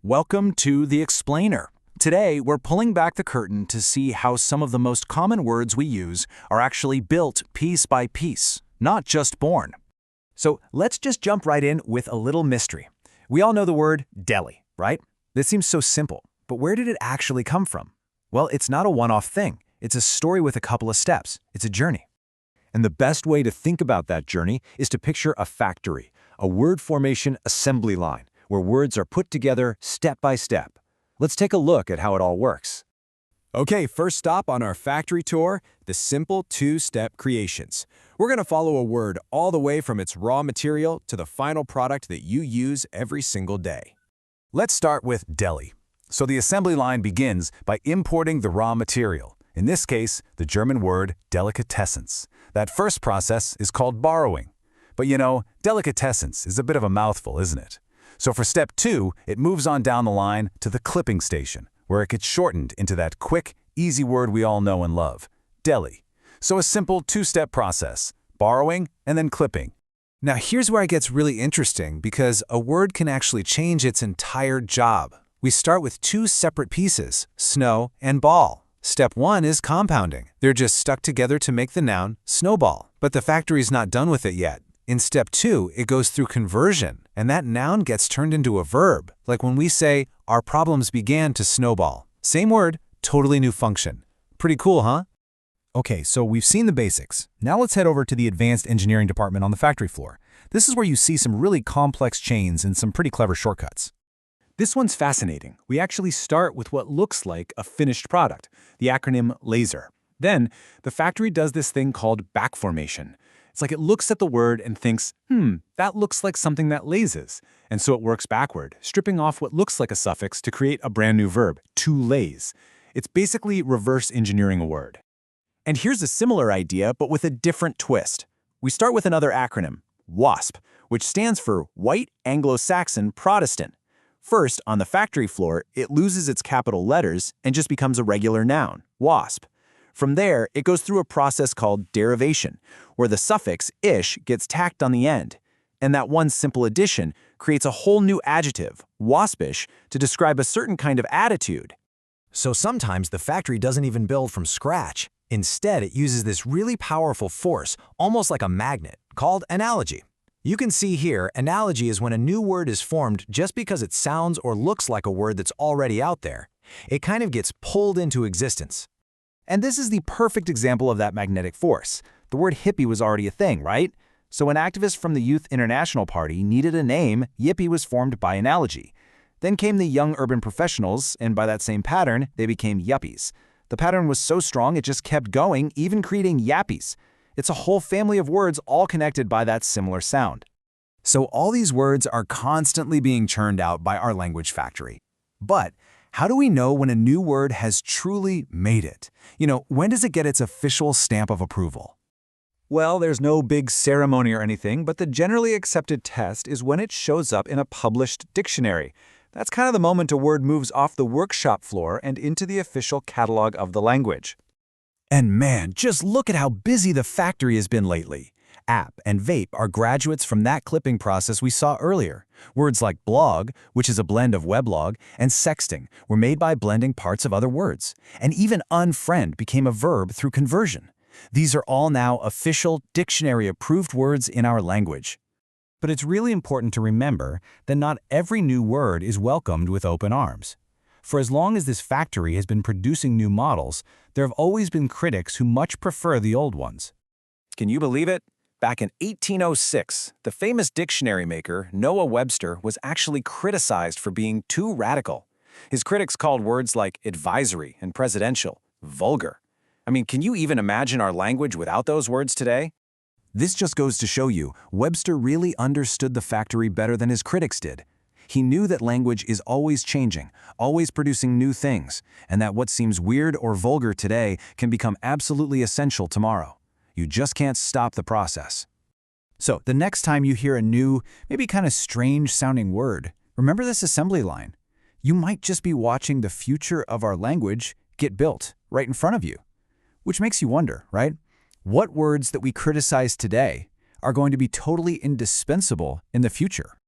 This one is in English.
Welcome to The Explainer. Today, we're pulling back the curtain to see how some of the most common words we use are actually built piece by piece, not just born. So let's just jump right in with a little mystery. We all know the word deli, right? This seems so simple, but where did it actually come from? Well, it's not a one-off thing. It's a story with a couple of steps. It's a journey. And the best way to think about that journey is to picture a factory, a word formation assembly line, where words are put together step by step. Let's take a look at how it all works. Okay, first stop on our factory tour, the simple two-step creations. We're going to follow a word all the way from its raw material to the final product that you use every single day. Let's start with deli. So the assembly line begins by importing the raw material, in this case, the German word Delikatessens. That first process is called borrowing. But you know, delicatessens is a bit of a mouthful, isn't it? So for step 2, it moves on down the line to the clipping station, where it gets shortened into that quick, easy word we all know and love, deli. So a simple two-step process, borrowing and then clipping. Now here's where it gets really interesting because a word can actually change its entire job. We start with two separate pieces, snow and ball. Step 1 is compounding. They're just stuck together to make the noun snowball. But the factory's not done with it yet. In step 2, it goes through conversion, and that noun gets turned into a verb, like when we say, our problems began to snowball. Same word, totally new function. Pretty cool, huh? Okay, so we've seen the basics. Now let's head over to the advanced engineering department on the factory floor. This is where you see some really complex chains and some pretty clever shortcuts. This one's fascinating. We actually start with what looks like a finished product, the acronym LASER. Then, the factory does this thing called backformation. It's like it looks at the word and thinks, that looks like something that lases. And so it works backward, stripping off what looks like a suffix to create a brand new verb, to lase. It's basically reverse engineering a word. And here's a similar idea, but with a different twist. We start with another acronym, WASP, which stands for White Anglo-Saxon Protestant. First, on the factory floor, it loses its capital letters and just becomes a regular noun, wasp. From there, it goes through a process called derivation, where the suffix ish gets tacked on the end. And that one simple addition creates a whole new adjective, waspish, to describe a certain kind of attitude. So sometimes the factory doesn't even build from scratch. Instead, it uses this really powerful force, almost like a magnet, called analogy. You can see here, analogy is when a new word is formed just because it sounds or looks like a word that's already out there. It kind of gets pulled into existence. And this is the perfect example of that magnetic force. The word hippie was already a thing, right? So when activists from the Youth International Party needed a name, yippie was formed by analogy. Then came the young urban professionals, and by that same pattern, they became yuppies. The pattern was so strong it just kept going, even creating yappies. It's a whole family of words all connected by that similar sound. So all these words are constantly being churned out by our language factory. But how do we know when a new word has truly made it? You know, when does it get its official stamp of approval? Well, there's no big ceremony or anything, but the generally accepted test is when it shows up in a published dictionary. That's kind of the moment a word moves off the workshop floor and into the official catalog of the language. And man, just look at how busy the factory has been lately. App and vape are graduates from that clipping process we saw earlier. Words like blog, which is a blend of weblog, and sexting were made by blending parts of other words. And even unfriend became a verb through conversion. These are all now official dictionary-approved words in our language. But it's really important to remember that not every new word is welcomed with open arms. For as long as this factory has been producing new models, there have always been critics who much prefer the old ones. Can you believe it? Back in 1806, the famous dictionary maker, Noah Webster, was actually criticized for being too radical. His critics called words like advisory and presidential vulgar. I mean, can you even imagine our language without those words today? This just goes to show you, Webster really understood the factory better than his critics did. He knew that language is always changing, always producing new things, and that what seems weird or vulgar today can become absolutely essential tomorrow. You just can't stop the process. So, the next time you hear a new, maybe kind of strange-sounding word, remember this assembly line. You might just be watching the future of our language get built right in front of you. Which makes you wonder, right? What words that we criticize today are going to be totally indispensable in the future?